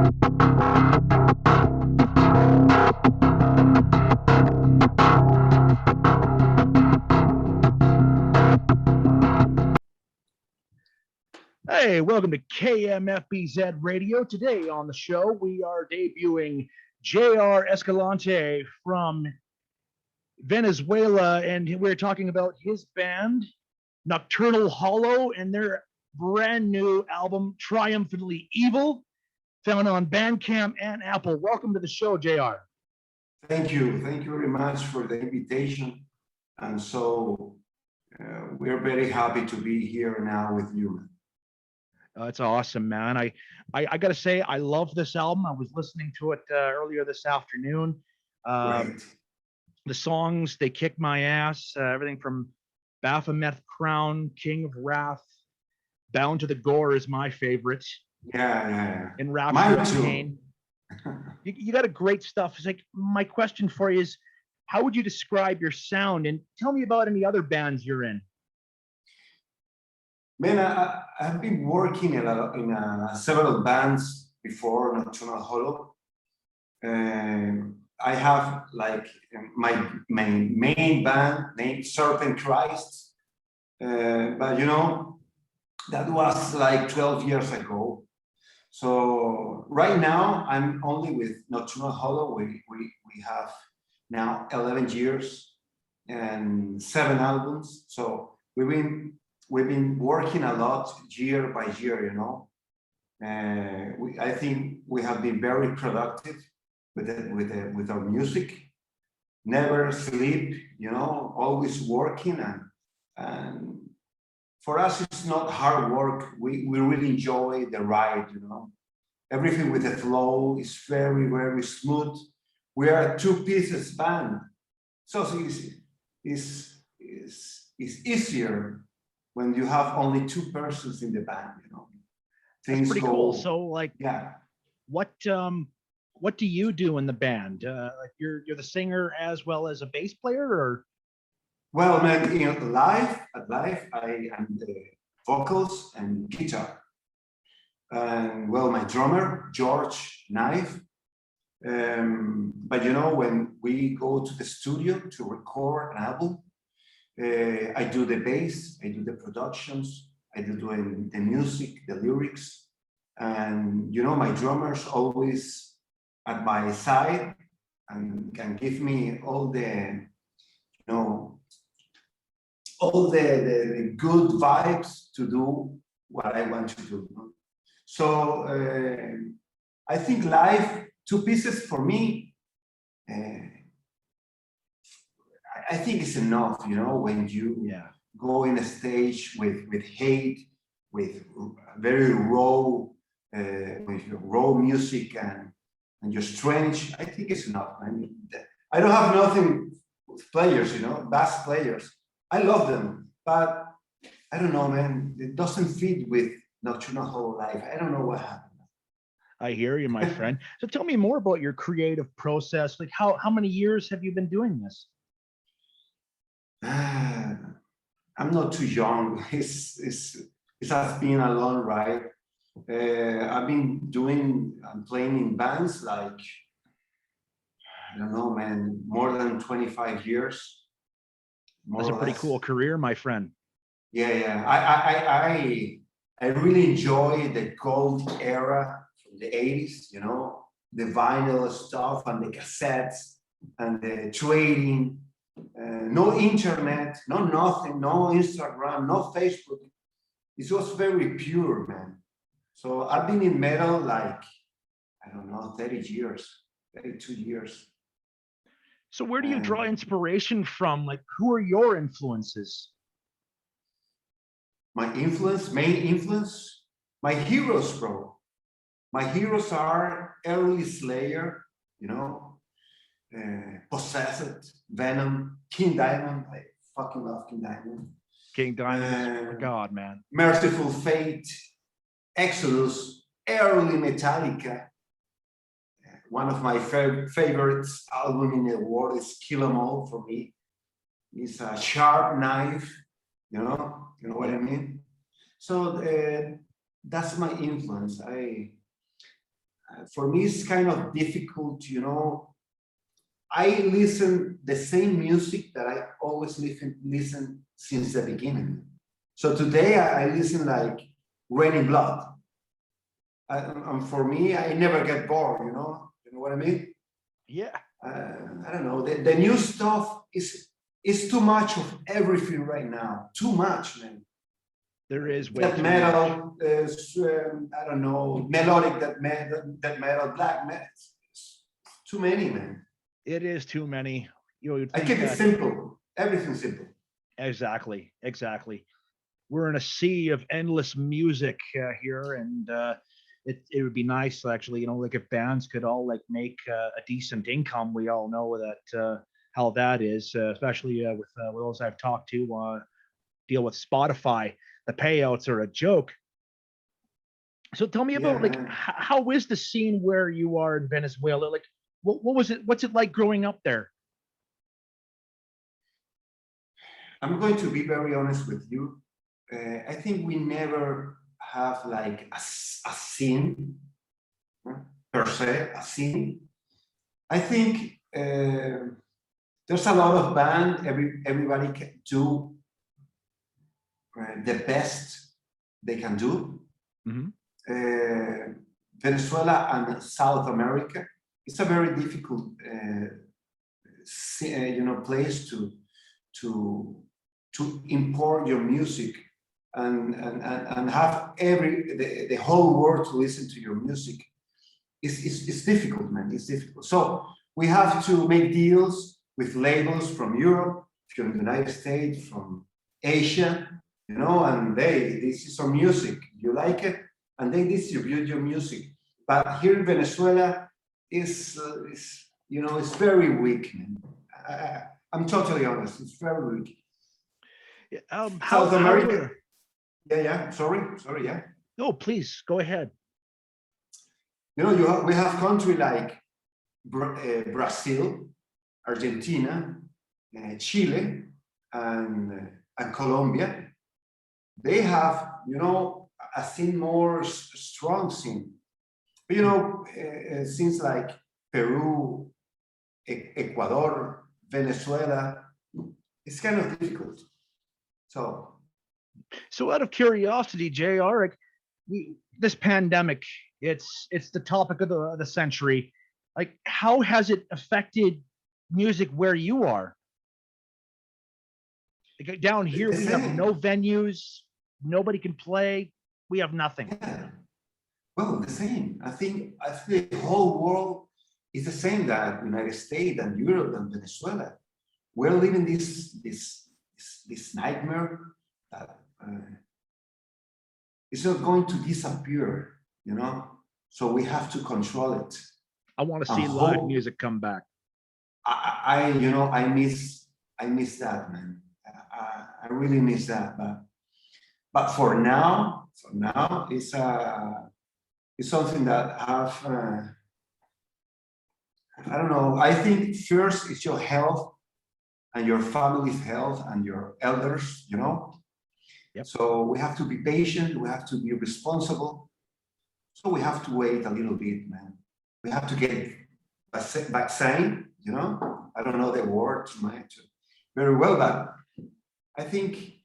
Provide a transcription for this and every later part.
Hey, welcome to KMFBZ Radio. Today on the show, we are debuting JR Escalante from Venezuela, and we're talking about his band, Nocturnal Hollow, and their brand new album, Triumphantly Evil, found on Bandcamp and Apple. Welcome to the show, JR. Thank you. Thank you very much for the invitation. And so we're very happy to be here now with you. It's awesome, man. I got to say, I love this album. I was listening to it earlier this afternoon. Great. The songs, they kick my ass. Everything from Baphomet Crown, King of Wrath, Bound to the Gore is my favorite. Yeah. And Rapture of Pain. You got a great stuff. It's like, my question for you is, how would you describe your sound? And tell me about any other bands you're in. Man, I've been working in several bands before Nocturnal Hollow. I have like my main band named Serpent Christ, but you know, that was like 12 years ago. So right now I'm only with Nocturnal Hollow. We have now 11 years and 7 albums. So we've been working a lot year by year, you know. I think we have been very productive with our music. Never sleep, you know, always working, and for us it's not hard work. We really enjoy the ride, you know. Everything with the flow is very, very smooth. We are a 2-pieces band, so it's easier when you have only 2 persons in the band, you know. Things That's pretty cool. So, like, yeah. What do you do in the band? Like, you're the singer as well as a bass player, or? Well, man, you know, live I am the vocals and guitar, and well, my drummer George Knife. But you know, when we go to the studio to record an album, I do the bass, I do the productions, I do the music, the lyrics, and you know, my drummer's always at my side and can give me all the, you know, all the good vibes to do what I want to do. So I think live 2 pieces for me, I think it's enough, you know, when you go in a stage with hate, with very raw, with raw music and your strange. I think it's enough. I mean, I don't have nothing with players, you know, bass players. I love them, but I don't know, man. It doesn't fit with Nocturnal Hollow life. I don't know what happened. I hear you, my friend. So tell me more about your creative process. Like, how many years have you been doing this? I'm not too young. It has been a long ride. I've been playing in bands like, I don't know, man, more than 25 years. That's a pretty cool career, my friend. Yeah. I really enjoy the gold era from the 80s, you know, the vinyl stuff and the cassettes and the trading. No internet, no nothing, no Instagram, no Facebook. It was very pure, man. So I've been in metal like, I don't know, 30 years, 32 years. So where do you draw inspiration from? Like, who are your influences? My main influence, my heroes, bro. My heroes are early Slayer, you know, Possessed, Venom, King Diamond. I fucking love King Diamond. King Diamond, oh God, man. Merciful Fate, Exodus, early Metallica. One of my favorite albums in the world is Kill 'Em All for me. It's a sharp knife, you know what I mean? So that's my influence. for me, it's kind of difficult, you know. I listen the same music that I always listen since the beginning. So today I listen like Raining Blood. And for me, I never get bored, you know? You know what I mean? Yeah. I don't know. The new stuff is too much of everything right now. Too much, man. There is way Death too metal, much. I don't know, melodic death metal, black metal. It's too many, man. It is too many. You know, you'd I think keep it that simple. Everything simple. exactly. We're in a sea of endless music here, and it would be nice actually. You know, like if bands could all like make a decent income. We all know that how that is, especially with those I've talked to deal with Spotify. The payouts are a joke. So tell me Yeah, about like man. how is the scene where you are in Venezuela? Like what was it? What's it like growing up there? I'm going to be very honest with you. I think we never have like a scene per se, a scene. I think there's a lot of band. Everybody can do the best they can do. Mhm. Venezuela and South America, it's a very difficult, you know, place to import your music and have the whole world to listen to your music. It's difficult, man. It's difficult. So we have to make deals with labels from Europe, from the United States, from Asia, you know, and this is our music. You like it, and they distribute your music. But here in Venezuela, is you know, it's very weak, man. I'm totally honest. It's very weak. Yeah, South how America, yeah. Sorry, yeah. no, please go ahead. You know, we have country like Brazil, Argentina, Chile, and Colombia. They have, you know, a scene more strong scene. But, you know, scenes like Peru, Ecuador, Venezuela, it's kind of difficult. So So out of curiosity, JR, like this pandemic, it's the topic of the century. Like, how has it affected music where you are? Like, down here, the we have no same. venues, nobody can play, we have nothing. Yeah. Well, the same. I think the whole world is the same. That United States and Europe and Venezuela, we're living this nightmare that it's not going to disappear. You know, so we have to control it. I want to And see live hope. music come back. You know, I miss that, man. I really miss that. But for now, it's something that have. I don't know. I think first it's your health and your family's health and your elders, you know. Yep. So we have to be patient, we have to be responsible. So we have to wait a little bit, man. We have to get vaccine, you know. I don't know the word very well, but I think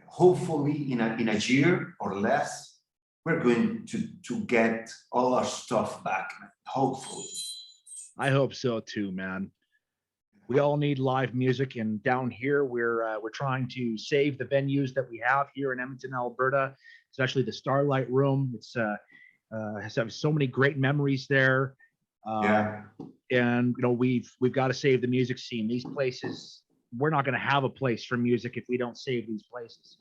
hopefully in a year or less, we're going to get all our stuff back, man. Hopefully. I hope so too, man. We all need live music, and down here we're trying to save the venues that we have here in Edmonton, Alberta, especially the Starlight Room. It's has so many great memories there. Yeah. And you know we've got to save the music scene. These places, we're not going to have a place for music if we don't save these places.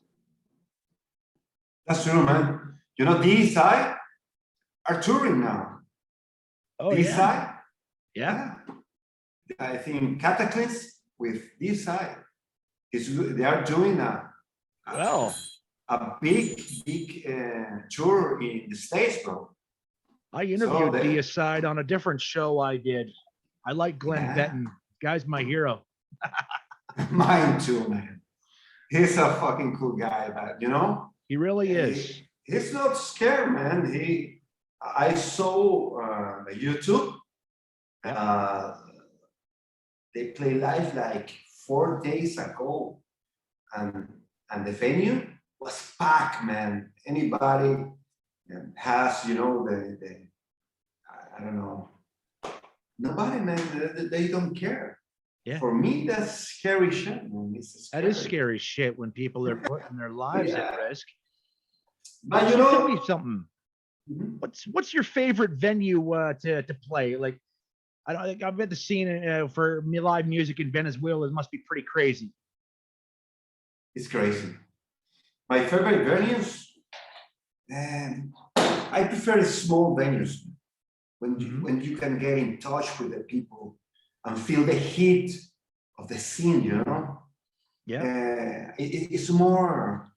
That's true, man. You know, DSI are touring now. Oh DSI, yeah. I think Cataclysm with DSI they are doing Well, a big tour in the States, bro. I interviewed Deicide on a different show I did. I like Glenn Benton. Guy's my hero. Mine too, man. He's a fucking cool guy, but you know, he really is. He's not scared, man. I saw YouTube. Yeah. They play live like 4 days ago, and the venue was packed, man. Anybody has, you know, the I don't know, nobody, man. They don't care. Yeah. For me, that's scary shit, man. It's That scary. is scary shit when people are putting their lives at risk. But So tell me something. Mhm. What's your favorite venue to play? Like, I don't think I've been to scene for live music in Venezuela. It must be pretty crazy. It's crazy. My favorite venues, and I prefer small venues when you can get in touch with the people and feel the heat of the scene. You know, Yeah. it's more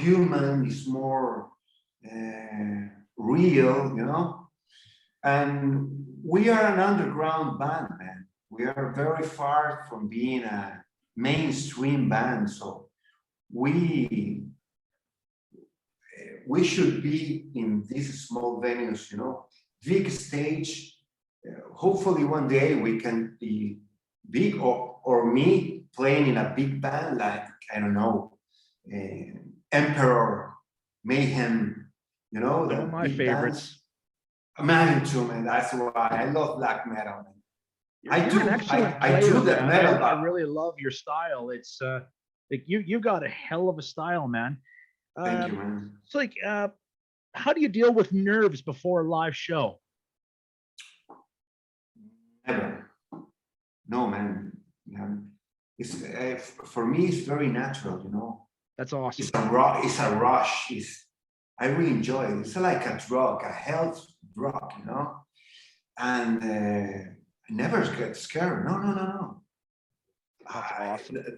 human. It's more real. You know, and we are an underground band, man. We are very far from being a mainstream band, so we should be in these small venues, you know, big stage. Hopefully one day we can be big, or me playing in a big band like, I don't know, Emperor, Mayhem, you know, Some the of my big favorites. bands. Man, too, man. That's why I love black metal, man. You're an excellent I player, do that man. metal, I but really love your style. It's like you got a hell of a style, man. thank you, man. It's like how do you deal with nerves before a live show? Never. No, man. It's for me. It's very natural, you know. That's awesome. It's a rush. I really enjoy it. It's like a drug, a health drug, you know. And I never get scared. No. That's awesome.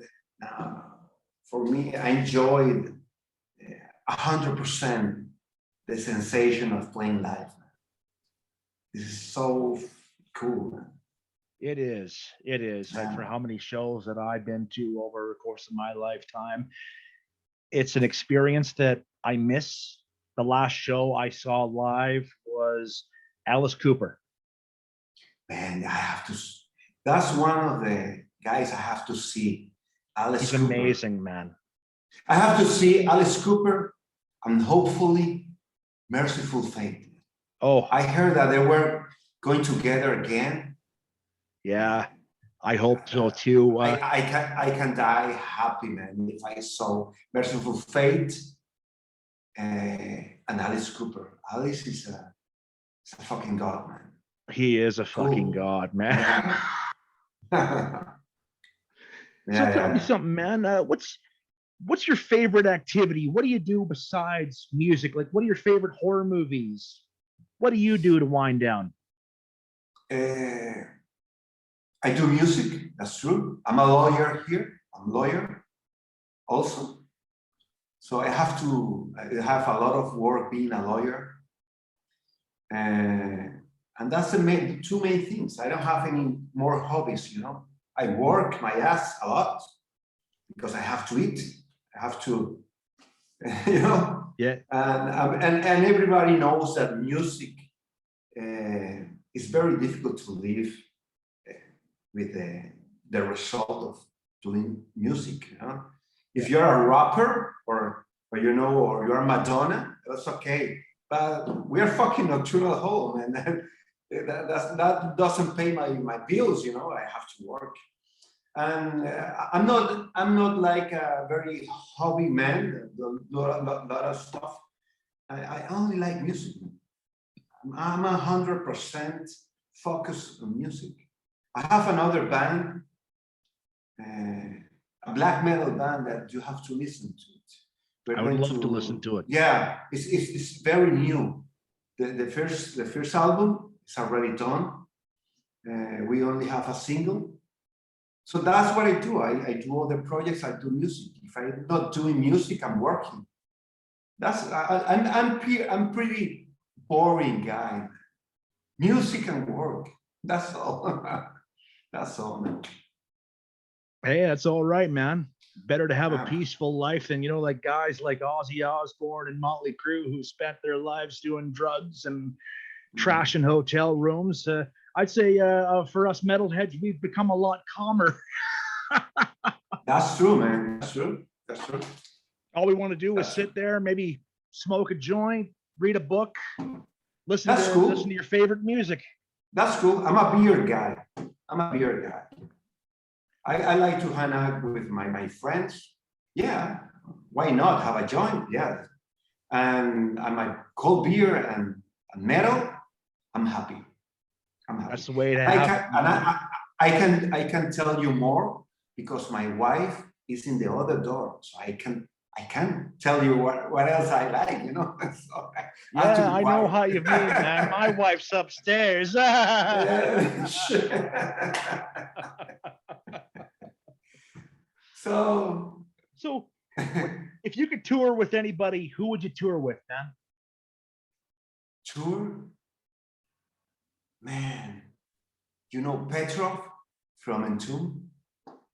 For me, I enjoyed 100% the sensation of playing live. This is so cool, man. It is. It is. Yeah. For how many shows that I've been to over the course of my lifetime, it's an experience that I miss. The last show I saw live was Alice Cooper. Man, I have to. That's one of the guys I have to see. Alice He's Cooper. amazing, man. I have to see Alice Cooper and hopefully Merciful Fate. Oh, I heard that they were going together again. yeah. I hope so too. I can die happy, man, if I saw Merciful Fate and Alice Cooper. Alice is a fucking god, man. He is a fucking god, man. Yeah. So tell me something, man. What's your favorite activity? What do you do besides music? Like, what are your favorite horror movies? What do you do to wind down? I do music. That's true. I'm a lawyer here. I'm a lawyer also. So I have a lot of work being a lawyer. And that's the two main things. I don't have any more hobbies, you know. I work my ass a lot because I have to eat. I have to, you know. Yeah. And everybody knows that music is very difficult to live with the result of doing music, you know. If you're a rapper or you know, or you're Madonna, that's okay. But we are fucking Nocturnal Hollow, man. That doesn't pay my bills, you know. I have to work, and I'm not like a very hobby man. Lot of stuff. I only like music. I'm 100% focused on music. I have another band, a black metal band that you have to listen to it. I would love to listen to it. Yeah, it's very new. The first album is already done. We only have a single. So that's what I do. I do all the projects. I do music. If I'm not doing music, I'm working. I'm pretty boring guy. Music and work. That's all. That's all, man. Hey, that's all right, man. Better to have a Ah, peaceful life than, like guys like Ozzy Osbourne and Motley Crue who spent their lives doing drugs and mm. trash in hotel rooms. I'd say for us metalheads, we've become a lot calmer. That's true, man. That's true. That's true. All we want to do is That's true. sit there, maybe smoke a joint, read a book, listen That's to listen to cool. your favorite music. That's cool. I'm a beer guy. I'm a beer guy. I like to hang out with my friends. Yeah, why not have a joint? Yeah, and my cold beer and metal. I'm happy. I'm happy. That's the way to I have it, can and man. I can tell you more because my wife is in the other door, so I can tell you what else I like. So I have to Yeah, be I know quiet. how you mean, man. My wife's upstairs. So So, if you could tour with anybody, who would you tour with, man? tour, man. Petrov from Entomb.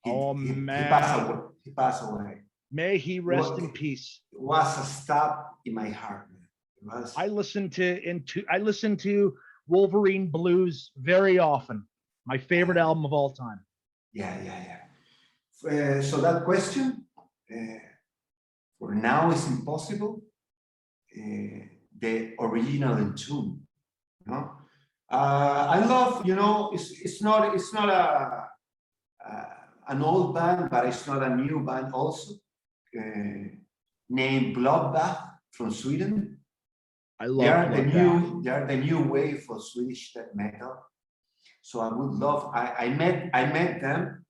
He, Oh he, he passed man, away. He passed away. may he It rest was, in peace. it was a stab in my heart, man. It was. I listen to Wolverine Blues very often. My favorite Yeah, album of all time. yeah. So that question, for now, is impossible. The original Entomb. You know, I love. It's not an old band, but it's not a new band also. Named Bloodbath from Sweden. I They love are the Bloodbath. new they are the new wave for Swedish death metal. So I would love. I met them.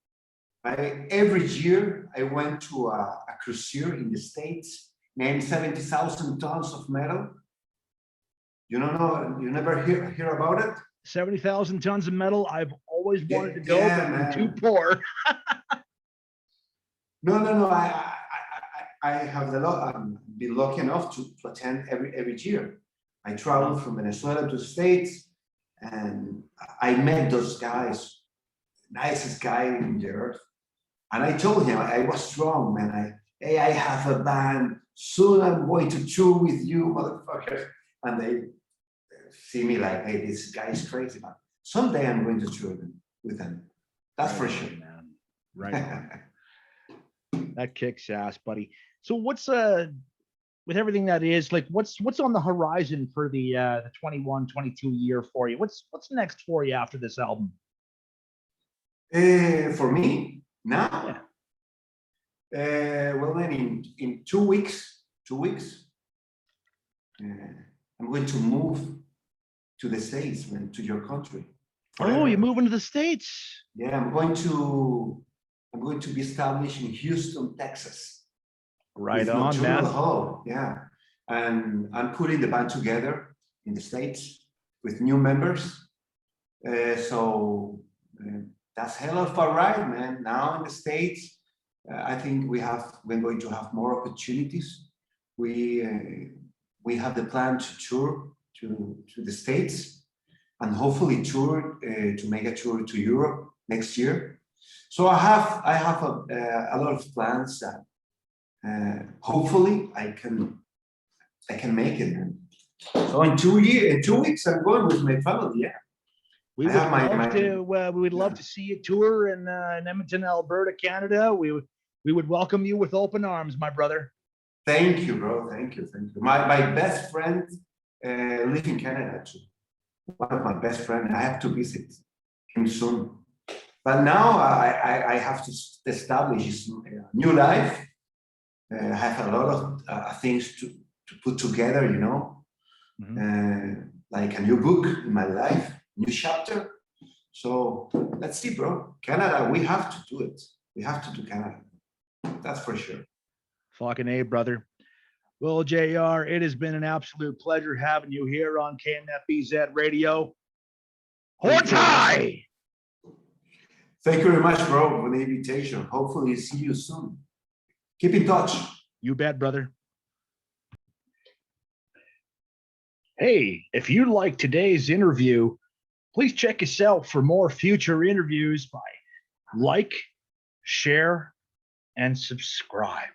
Every year I went to a cruiser in the States named 70,000 Tons of Metal. You don't know, you never hear about it? 70,000 tons of metal. I've always wanted Yeah, to go, but yeah, I've been too man. poor. No. I have been lucky enough to attend every year. I travel Uh-huh. from Venezuela to the States, and I met those guys, nicest guy in the earth. And I told him I was strong, man. Hey, I have a band. Soon I'm going to tour with you, motherfuckers. And they see me like, hey, this guy is crazy, man. Someday I'm going to tour with them. That's Right for sure. on, man. Right on. That kicks ass, buddy. So what's with everything that is like what's on the horizon for the 21-22 year for you? What's next for you after this album? For me, Yeah. now, well, then in 2 weeks, uh, I'm going to move to the States, man, to your country Oh, you're forever. moving to the States. Yeah, I'm going to be established in Houston, Texas, Right with on, Nocturnal man. Hollow. Yeah, and I'm putting the band together in the States with new members. So that's hell of a ride, man. Now in the States, I think we're going to have more opportunities. We have the plan to tour to the States and hopefully tour to make a tour to Europe next year. So I have a lot of plans that hopefully I can make it. Man. So in 2 weeks, I'm going with my family. Yeah, We I would have my love my to we would love yeah. to see you tour in Edmonton, Alberta, Canada. We would welcome you with open arms, my brother. Thank you, bro. Thank you. My best friend live in Canada too. One of my best friends. I have to visit him soon. But now I have to establish a new life. I have a lot of things to put together, Mhm. like a new book in my life, new chapter. So let's see, bro. Canada, we have to do it. We have to do Canada. That's for sure. Fucking A, brother. Well, JR, it has been an absolute pleasure having you here on KMFBZ Radio. Thank you very much. Hortai! Thank you very much, bro, for the invitation. Hopefully, see you soon. Keep in touch. You bet, brother. Hey, if you like today's interview, please check us out for more future interviews by like, share, and subscribe.